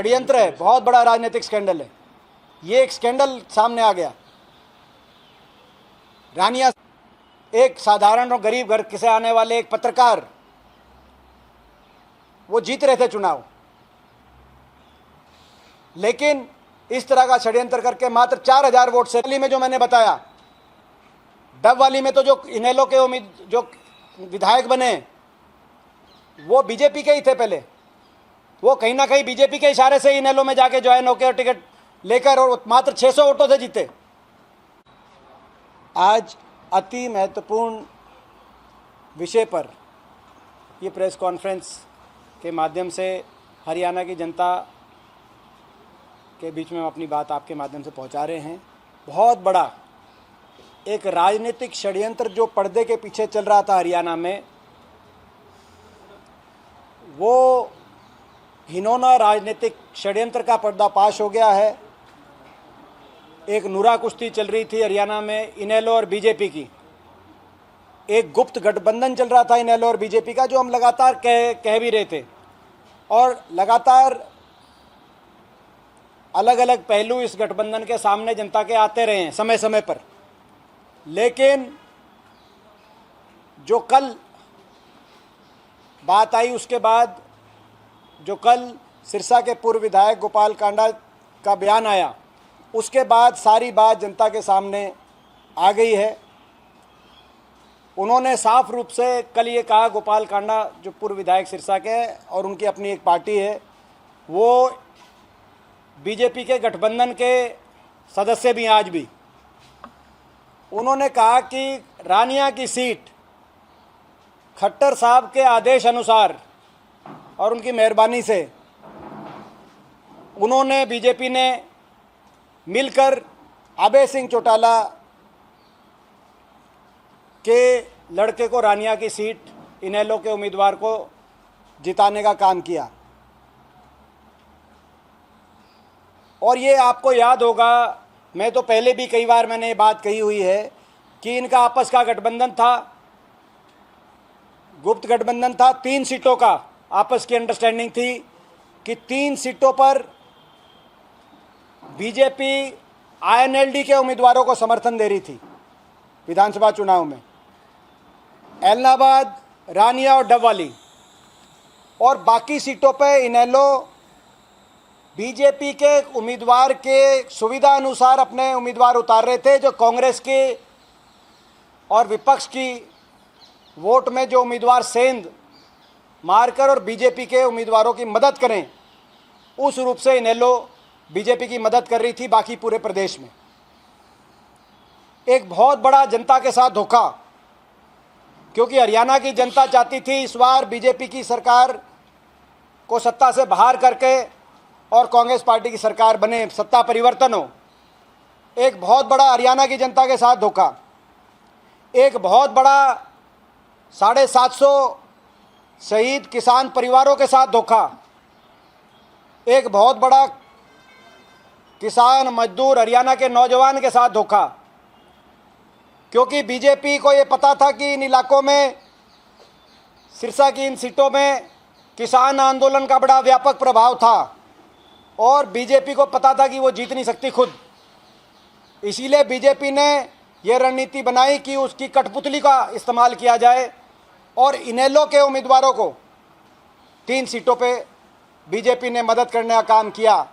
षड्यंत्र है, बहुत बड़ा राजनीतिक स्कैंडल है। ये एक स्कैंडल सामने आ गया। रानिया एक साधारण और गरीब घर से आने वाले एक पत्रकार, वो जीत रहे थे चुनाव, लेकिन इस तरह का षड्यंत्र करके मात्र 4000 वोट से, में जो मैंने बताया, डब वाली में तो जो इनेलो के जो विधायक बने वो बीजेपी के ही थे पहले। वो कहीं ना कहीं बीजेपी के इशारे से इनेलो में जाके ज्वाइन होकर और टिकट लेकर और मात्र 600 वोटों से जीते। आज अति महत्वपूर्ण विषय पर ये प्रेस कॉन्फ्रेंस के माध्यम से हरियाणा की जनता के बीच में हम अपनी बात आपके माध्यम से पहुंचा रहे हैं। बहुत बड़ा एक राजनीतिक षड्यंत्र जो पर्दे के पीछे चल रहा था हरियाणा में, वो घिनौना राजनीतिक षड्यंत्र का पर्दाफाश हो गया है। एक नुरा कुश्ती चल रही थी हरियाणा में इनेलो और बीजेपी की। एक गुप्त गठबंधन चल रहा था इनेलो और बीजेपी का, जो हम लगातार कह भी रहे थे, और लगातार अलग अलग पहलू इस गठबंधन के सामने जनता के आते रहे हैं समय समय पर। लेकिन जो कल बात आई, उसके बाद जो कल सिरसा के पूर्व विधायक गोपाल कांडा का बयान आया, उसके बाद सारी बात जनता के सामने आ गई है। उन्होंने साफ रूप से कल ये कहा, गोपाल कांडा जो पूर्व विधायक सिरसा के हैं और उनकी अपनी एक पार्टी है, वो बीजेपी के गठबंधन के सदस्य भी हैं आज भी। उन्होंने कहा कि रानिया की सीट खट्टर साहब के आदेश अनुसार और उनकी मेहरबानी से उन्होंने, बीजेपी ने मिलकर अभय सिंह चौटाला के लड़के को रानिया की सीट इनेलो के उम्मीदवार को जिताने का काम किया। और ये आपको याद होगा, मैं तो पहले भी कई बार मैंने ये बात कही हुई है कि इनका आपस का गठबंधन था, गुप्त गठबंधन था। 3 सीटों का आपस की अंडरस्टैंडिंग थी कि 3 सीटों पर बीजेपी आईएनएलडी के उम्मीदवारों को समर्थन दे रही थी विधानसभा चुनाव में, एलनाबाद, रानिया और डबवाली। और बाकी सीटों पे इनेलो बीजेपी के उम्मीदवार के सुविधा अनुसार अपने उम्मीदवार उतार रहे थे, जो कांग्रेस के और विपक्ष की वोट में जो उम्मीदवार सेंध मारकर और बीजेपी के उम्मीदवारों की मदद करें, उस रूप से इनेलो बीजेपी की मदद कर रही थी बाकी पूरे प्रदेश में। एक बहुत बड़ा जनता के साथ धोखा, क्योंकि हरियाणा की जनता चाहती थी इस बार बीजेपी की सरकार को सत्ता से बाहर करके और कांग्रेस पार्टी की सरकार बने, सत्ता परिवर्तन हो। एक बहुत बड़ा हरियाणा की जनता के साथ धोखा, एक बहुत बड़ा 750 शहीद किसान परिवारों के साथ धोखा, एक बहुत बड़ा किसान मजदूर हरियाणा के नौजवान के साथ धोखा। क्योंकि बीजेपी को ये पता था कि इन इलाकों में, सिरसा की इन सीटों में किसान आंदोलन का बड़ा व्यापक प्रभाव था और बीजेपी को पता था कि वो जीत नहीं सकती खुद। इसीलिए बीजेपी ने यह रणनीति बनाई कि उसकी कठपुतली का इस्तेमाल किया जाए और इनेलो के उम्मीदवारों को 3 सीटों पे बीजेपी ने मदद करने का काम किया,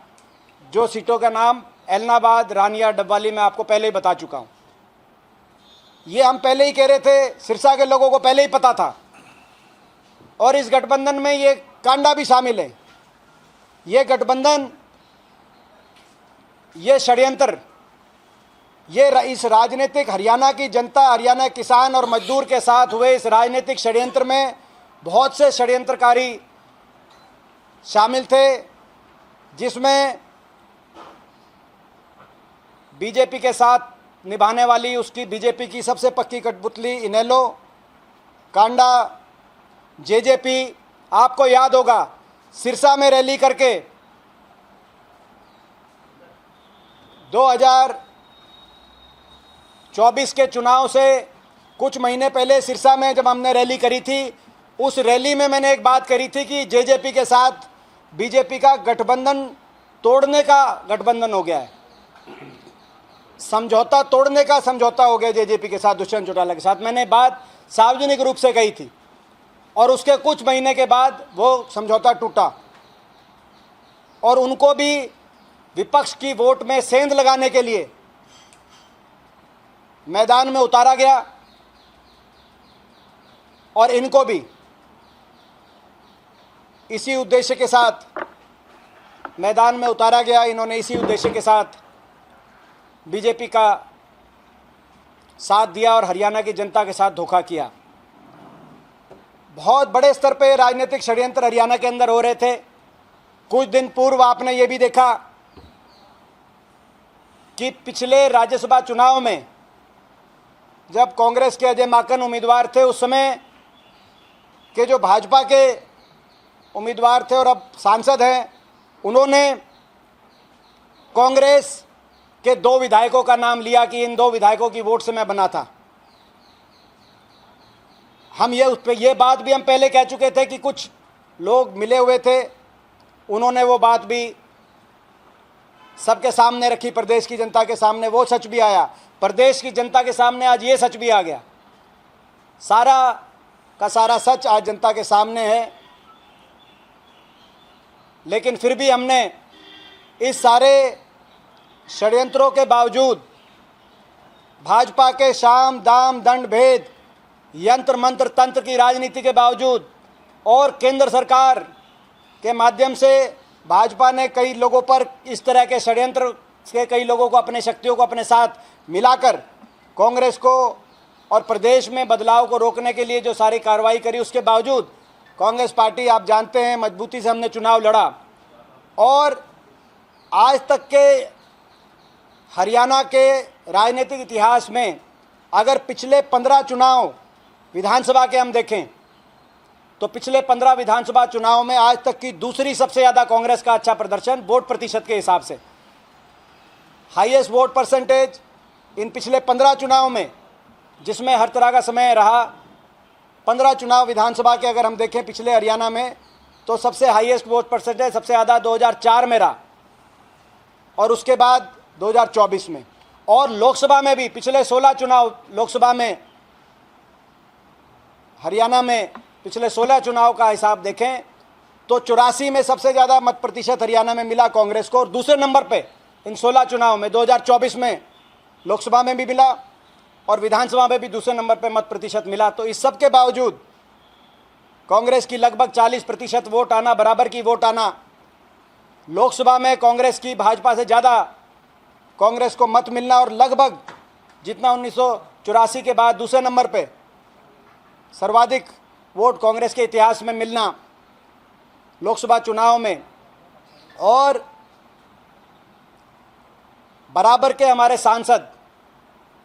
जो सीटों का नाम एलनाबाद, रानिया, डबवाली मैं आपको पहले ही बता चुका हूँ। ये हम पहले ही कह रहे थे, सिरसा के लोगों को पहले ही पता था। और इस गठबंधन में ये कांडा भी शामिल है। ये गठबंधन, ये षड्यंत्र, ये इस राजनीतिक हरियाणा की जनता, हरियाणा किसान और मजदूर के साथ हुए इस राजनीतिक षड्यंत्र में बहुत से षड्यंत्रकारी शामिल थे, जिसमें बीजेपी के साथ निभाने वाली उसकी बीजेपी की सबसे पक्की कठपुतली इनेलो, कांडा, जेजेपी। आपको याद होगा सिरसा में रैली करके 2024 के चुनाव से कुछ महीने पहले सिरसा में जब हमने रैली करी थी, उस रैली में मैंने एक बात करी थी कि जेजेपी के साथ बीजेपी का गठबंधन तोड़ने का गठबंधन हो गया है, समझौता तोड़ने का समझौता हो गया जेजेपी के साथ, दुष्यंत चौटाला के साथ। मैंने बात सार्वजनिक रूप से कही थी और उसके कुछ महीने के बाद वो समझौता टूटा और उनको भी विपक्ष की वोट में सेंध लगाने के लिए मैदान में उतारा गया और इनको भी इसी उद्देश्य के साथ मैदान में उतारा गया। इन्होंने इसी उद्देश्य के साथ बीजेपी का साथ दिया और हरियाणा की जनता के साथ धोखा किया। बहुत बड़े स्तर पे राजनीतिक षड्यंत्र हरियाणा के अंदर हो रहे थे। कुछ दिन पूर्व आपने ये भी देखा कि पिछले राज्यसभा चुनाव में जब कांग्रेस के अजय माकन उम्मीदवार थे, उस समय के जो भाजपा के उम्मीदवार थे और अब सांसद हैं, उन्होंने कांग्रेस के 2 विधायकों का नाम लिया कि इन 2 विधायकों की वोट से मैं बना था। हम ये बात भी हम पहले कह चुके थे कि कुछ लोग मिले हुए थे, उन्होंने वो बात भी सबके सामने रखी, प्रदेश की जनता के सामने। वो सच भी आया, प्रदेश की जनता के सामने आज ये सच भी आ गया। सारा का सारा सच आज जनता के सामने है। लेकिन फिर भी हमने इस सारे षड्यंत्रों के बावजूद, भाजपा के शाम दाम दंड भेद यंत्र मंत्र तंत्र की राजनीति के बावजूद और केंद्र सरकार के माध्यम से भाजपा ने कई लोगों पर इस तरह के षड्यंत्र के कई लोगों को, अपने शक्तियों को अपने साथ मिलाकर कांग्रेस को और प्रदेश में बदलाव को रोकने के लिए जो सारी कार्रवाई करी, उसके बावजूद कांग्रेस पार्टी, आप जानते हैं, मजबूती से हमने चुनाव लड़ा और आज तक के हरियाणा के राजनीतिक इतिहास में अगर पिछले 15 चुनाव विधानसभा के हम देखें तो पिछले 15 विधानसभा चुनाव में आज तक की दूसरी सबसे ज़्यादा कांग्रेस का अच्छा प्रदर्शन वोट प्रतिशत के हिसाब से, हाईएस्ट वोट परसेंटेज इन पिछले 15 चुनाव में, जिसमें हर तरह का समय रहा। 15 चुनाव विधानसभा के अगर हम देखें पिछले हरियाणा में तो सबसे हाईएस्ट वोट परसेंटेज सबसे ज़्यादा 2004 में रहा और उसके बाद 2024 में। और लोकसभा में भी पिछले 16 चुनाव, लोकसभा में हरियाणा में पिछले 16 चुनाव का हिसाब देखें तो 84 में सबसे ज़्यादा मत प्रतिशत हरियाणा में मिला कांग्रेस को और दूसरे नंबर पे इन 16 चुनाव में 2024 में लोकसभा में भी मिला और विधानसभा में भी दूसरे नंबर पे मत प्रतिशत मिला। तो इस सब के बावजूद कांग्रेस की लगभग 40% वोट आना, बराबर की वोट आना, लोकसभा में कांग्रेस की भाजपा से ज़्यादा कांग्रेस को मत मिलना और लगभग जितना 1984 के बाद दूसरे नंबर पे सर्वाधिक वोट कांग्रेस के इतिहास में मिलना लोकसभा चुनाव में, और बराबर के हमारे सांसद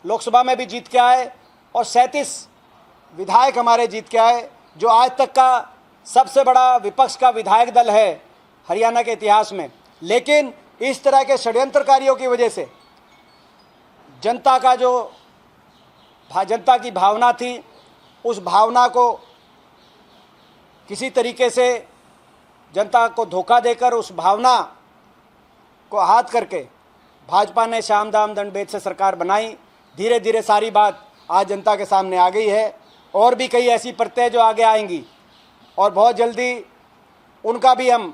लोकसभा में भी जीत के आए और 37 विधायक हमारे जीत के आए, जो आज तक का सबसे बड़ा विपक्ष का विधायक दल है हरियाणा के इतिहास में। लेकिन इस तरह के षड्यंत्रकारियों की वजह से जनता का जो जनता की भावना थी, उस भावना को किसी तरीके से जनता को धोखा देकर उस भावना को हाथ करके भाजपा ने शाम दाम दंड भेद से सरकार बनाई। धीरे धीरे सारी बात आज जनता के सामने आ गई है और भी कई ऐसी परतें जो आगे आएंगी और बहुत जल्दी उनका भी हम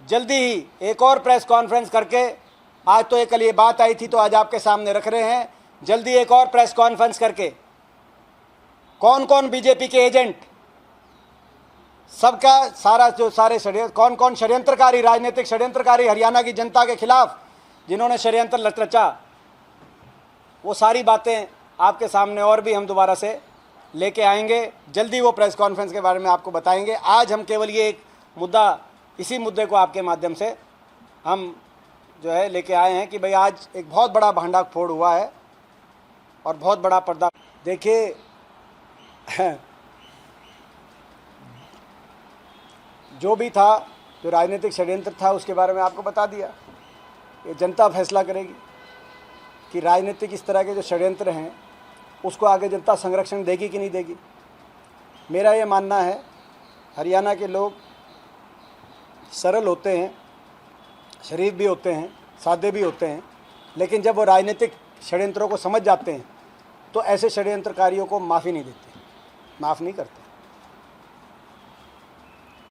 जल्दी ही एक और प्रेस कॉन्फ्रेंस करके, आज तो कल ये बात आई थी तो आज आपके सामने रख रहे हैं, जल्दी एक और प्रेस कॉन्फ्रेंस करके कौन कौन बीजेपी के एजेंट, सबका सारा जो सारे षड्यंत्र, कौन कौन षड्यंत्रकारी, राजनीतिक षड्यंत्रकारी हरियाणा की जनता के खिलाफ जिन्होंने षड्यंत्र रचा, वो सारी बातें आपके सामने और भी हम दोबारा से लेके आएंगे। जल्दी वो प्रेस कॉन्फ्रेंस के बारे में आपको बताएंगे। आज हम केवल ये एक मुद्दा, इसी मुद्दे को आपके माध्यम से हम जो है लेके आए हैं कि भाई आज एक बहुत बड़ा भांडा फोड़ हुआ है और बहुत बड़ा पर्दा। देखिए जो भी था, जो राजनीतिक षड्यंत्र था, उसके बारे में आपको बता दिया। ये जनता फैसला करेगी कि राजनीतिक इस तरह के जो षड्यंत्र हैं उसको आगे जनता संरक्षण देगी कि नहीं देगी। मेरा ये मानना है, हरियाणा के लोग सरल होते हैं शरीफ भी होते हैं, सादे भी होते हैं, लेकिन जब वो राजनीतिक षड्यंत्रों को समझ जाते हैं तो ऐसे षड्यंत्रकारियों को माफ़ी नहीं देते, माफ़ नहीं करते।